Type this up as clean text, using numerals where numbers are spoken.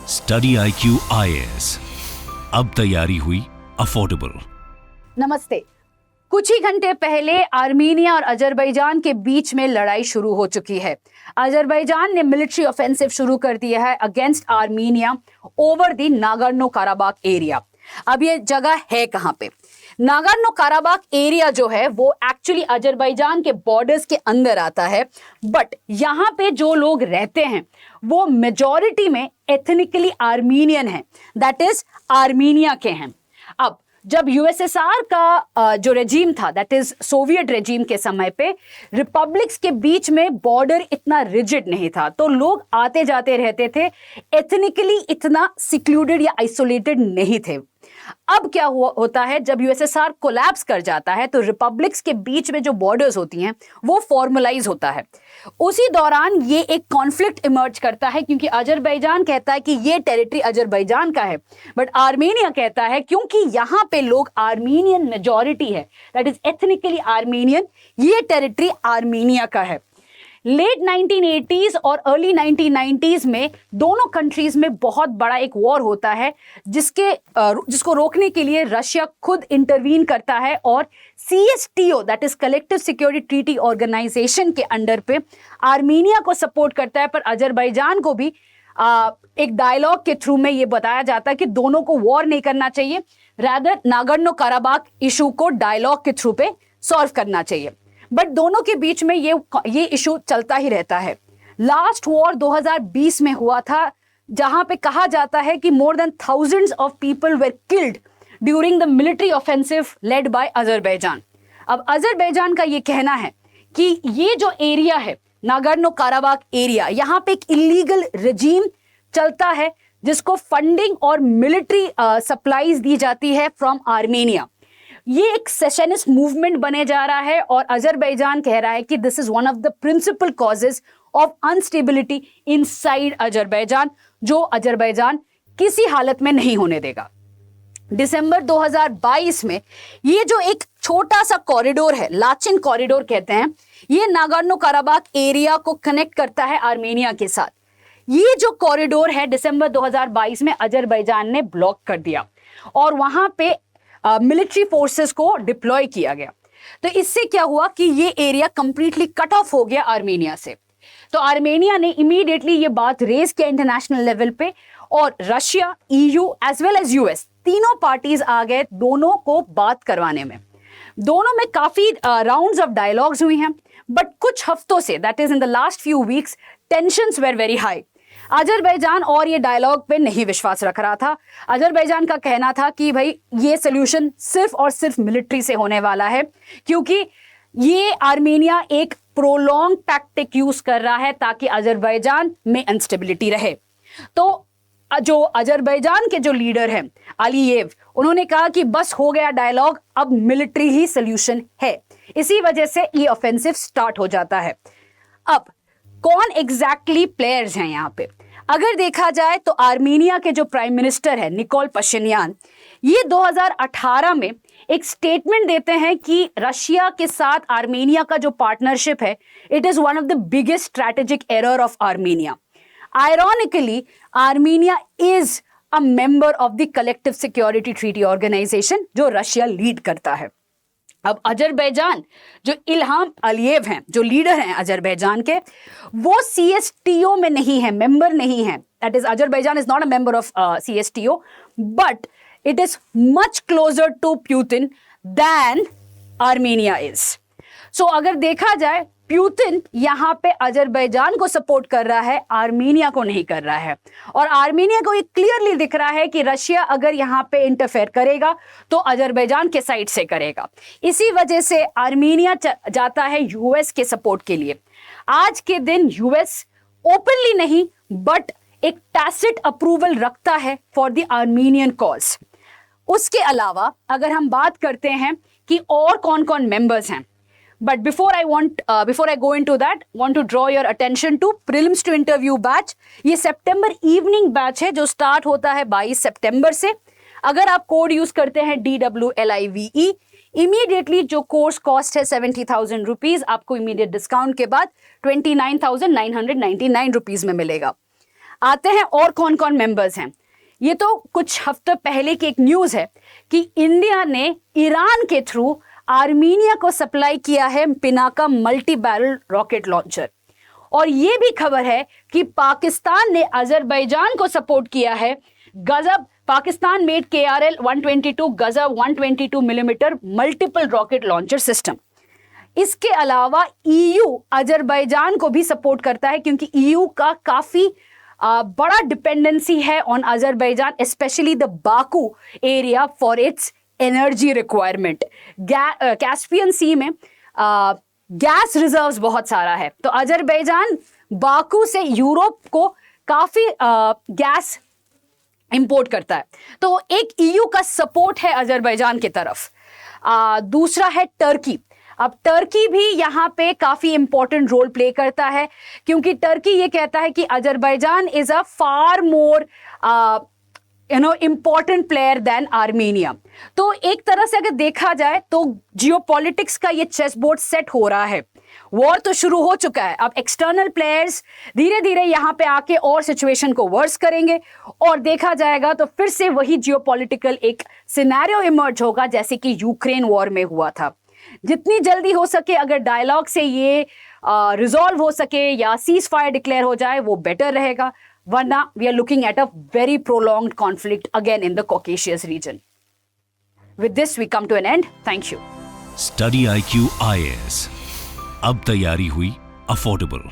Study IQ IAS, अब तैयारी हुई अफोर्डेबल। नमस्ते। कुछ ही घंटे पहले आर्मीनिया और अजरबैजान के बीच में लड़ाई शुरू हो चुकी है। अजरबैजान ने मिलिट्री ऑफेंसिव शुरू कर दिया है against Armenia over the Nagorno Karabakh area. अब ये जगह है कहाँ पे? नागोर्नो काराबाख एरिया जो है वो एक्चुअली अजरबैजान के बॉर्डर्स के अंदर आता है, बट यहाँ पे जो लोग रहते हैं वो मेजॉरिटी में एथनिकली आर्मीनियन है, दैट इज आर्मीनिया के हैं। अब जब यूएसएसआर का जो रेजीम था, दैट इज सोवियत रेजीम के समय पे रिपब्लिक्स के बीच में बॉर्डर इतना रिजिड नहीं था, तो लोग आते जाते रहते थे, एथनिकली इतना सिक्लूडेड या आइसोलेटेड नहीं थे। अब क्या होता है, जब यूएसएसआर कोलैप्स कर जाता है तो रिपब्लिक्स के बीच में जो बॉर्डर्स होती हैं वो फॉर्मलाइज होता है। उसी दौरान ये एक कॉन्फ्लिक्ट इमर्ज करता है, क्योंकि अजरबैजान कहता है कि ये टेरिटरी अजरबैजान का है, बट आर्मेनिया कहता है क्योंकि यहाँ पे लोग आर्मीनियन मेजॉरिटी है, दैट इज एथनिकली आर्मीनियन, ये टेरिटरी आर्मीनिया का है। लेट 1980s और अर्ली 1990s में दोनों कंट्रीज में बहुत बड़ा एक वॉर होता है, जिसको रोकने के लिए रशिया खुद इंटरवीन करता है और CSTO that is collective security treaty organization के अंडर पे आर्मीनिया को सपोर्ट करता है, पर अजरबैजान को भी एक डायलॉग के थ्रू में ये बताया जाता है कि दोनों को वॉर नहीं करना चाहिए, रादर नागोर्नो काराबाख इशू को डायलॉग के थ्रू पे सॉल्व करना चाहिए। बट दोनों के बीच में ये इशू चलता ही रहता है। लास्ट वॉर 2020 में हुआ था, जहां पे कहा जाता है कि more than thousands of people were killed during the military offensive led by Azerbaijan. अब अजरबैजान का ये कहना है कि ये जो एरिया है नागोर्नो काराबाख एरिया, यहाँ पे एक इलीगल रेजीम चलता है जिसको फंडिंग और मिलिट्री सप्लाईज दी जाती है फ्रॉम आर्मेनिया। ये एक सेशनिस्ट मूवमेंट बने जा रहा है और अजरबैजान कह रहा है कि this is one of the principal causes of instability inside Azerbaijan, जो अजरबैजान किसी हालत में नहीं होने देगा। दिसंबर 2022 में ये जो एक छोटा सा कॉरिडोर है, लाचिन कॉरिडोर कहते हैं, ये नागोर्नो काराबाख एरिया को कनेक्ट करता है आर्मेनिया के साथ। ये जो कॉरिडोर है दिसंबर 2022 में अजरबैजान ने ब्लॉक कर दिया और वहां पे मिलिट्री फोर्सेस को डिप्लॉय किया गया। तो इससे क्या हुआ कि ये एरिया कंप्लीटली कट ऑफ हो गया आर्मेनिया से। तो आर्मेनिया ने इमीडिएटली ये बात रेज किया इंटरनेशनल लेवल पे, और Russia, EU as well as US तीनों पार्टीज आ गए दोनों को बात करवाने में। दोनों में काफी राउंड्स ऑफ डायलॉग्स हुई हैं, बट कुछ हफ्तों से, that is in the last few weeks, tensions were very high. Azerbaijan और ये डायलॉग पे नहीं विश्वास रख रहा था। अजरबैजान का कहना था कि भाई ये सोल्यूशन सिर्फ और सिर्फ मिलिट्री से होने वाला है, क्योंकि ये आर्मेनिया एक प्रोलॉन्ग टैक्टिक यूज कर रहा है ताकि अजरबैजान में अनस्टेबिलिटी रहे। तो जो अजरबैजान के जो लीडर हैं अलीयेव, उन्होंने कहा कि बस हो गया डायलॉग, अब मिलिट्री ही सोल्यूशन है। इसी वजह से ये ऑफेंसिव स्टार्ट हो जाता है। अब कौन एग्जैक्टली प्लेयर्स हैं यहाँ पे? अगर देखा जाए तो आर्मेनिया के जो प्राइम मिनिस्टर है निकोल पशिन्यान, ये 2018 में एक स्टेटमेंट देते हैं कि रशिया के साथ आर्मेनिया का जो पार्टनरशिप है, it is one of the biggest strategic error of Armenia. Ironically Armenia is a member of the collective security treaty organization, जो रशिया लीड करता है। अब अजरबैजान, जो इल्हाम अलीयेव हैं, जो लीडर हैं अजरबैजान के, वो CSTO में नहीं है, मेंबर नहीं है, that is Azerbaijan is not a member of CSTO, but it is much closer to Putin than Armenia is. So अगर देखा जाए, पुतिन यहाँ पे अजरबैजान को सपोर्ट कर रहा है, आर्मेनिया को नहीं कर रहा है, और आर्मेनिया को ये क्लियरली दिख रहा है कि रशिया अगर यहाँ पे इंटरफेयर करेगा तो अजरबैजान के साइड से करेगा। इसी वजह से आर्मेनिया जाता है US के सपोर्ट के लिए। आज के दिन US ओपनली नहीं बट एक टैसिट अप्रूवल रखता है फॉर द आर्मेनियन कॉज। उसके अलावा अगर हम बात करते हैं कि और कौन कौन मेंबर्स हैं, but before I go into that, want to draw your attention to prelims to interview batch। ये सितंबर इवनिंग बैच है जो स्टार्ट होता है 22 सितंबर से। अगर आप कोड यूज करते हैं DWLIVE, इमीडिएटली जो कोर्स कॉस्ट है 70,000 रुपीज, आपको इमीडिएट डिस्काउंट के बाद 29,999 रुपीज में मिलेगा। आते हैं और कौन कौन मेंबर्स हैं। ये तो कुछ हफ्ते पहले की एक न्यूज़ है कि इंडिया ने ईरान के थ्रू आर्मीनिया को सप्लाई किया है Pinaka multi barrel rocket launcher. और ये भी खबर है कि पाकिस्तान ने अजरबैजान को सपोर्ट किया है गजब पाकिस्तान मेड KRL 122 गजब 122 millimetre multiple rocket launcher system. इसके अलावा EU अजरबैजान को भी सपोर्ट करता है क्योंकि EU का काफी बड़ा डिपेंडेंसी है on Azerbaijan, specially the Baku area for its energy requirement. Caspian Sea में गैस रिजर्व्स बहुत सारा है, तो अजरबैजान बाकू से यूरोप को काफी गैस इंपोर्ट करता है। तो एक EU का सपोर्ट है अजरबैजान की तरफ। दूसरा है टर्की। अब टर्की भी यहाँ पे काफी इंपॉर्टेंट रोल प्ले करता है क्योंकि टर्की ये कहता है कि Azerbaijan is a far more important player than Armenia. तो एक तरह से अगर देखा जाए तो जियोपॉलिटिक्स का ये चेस बोर्ड सेट हो रहा है। वॉर तो शुरू हो चुका है, अब एक्सटर्नल प्लेयर्स धीरे धीरे यहाँ पे आके और सिचुएशन को वर्स करेंगे और देखा जाएगा तो फिर से वही जियोपॉलिटिकल एक सिनेरियो इमर्ज होगा जैसे कि यूक्रेन वॉर में हुआ था। जितनी जल्दी हो सके अगर डायलॉग से ये रिजॉल्व हो सके या सीज फायर डिक्लेयर हो जाए वो बेटर रहेगा, वरना we are looking at a very prolonged conflict again in the Caucasus region. With this we come to an end. Thank you. Study IQ IAS, अब तैयारी हुई अफोर्डेबल।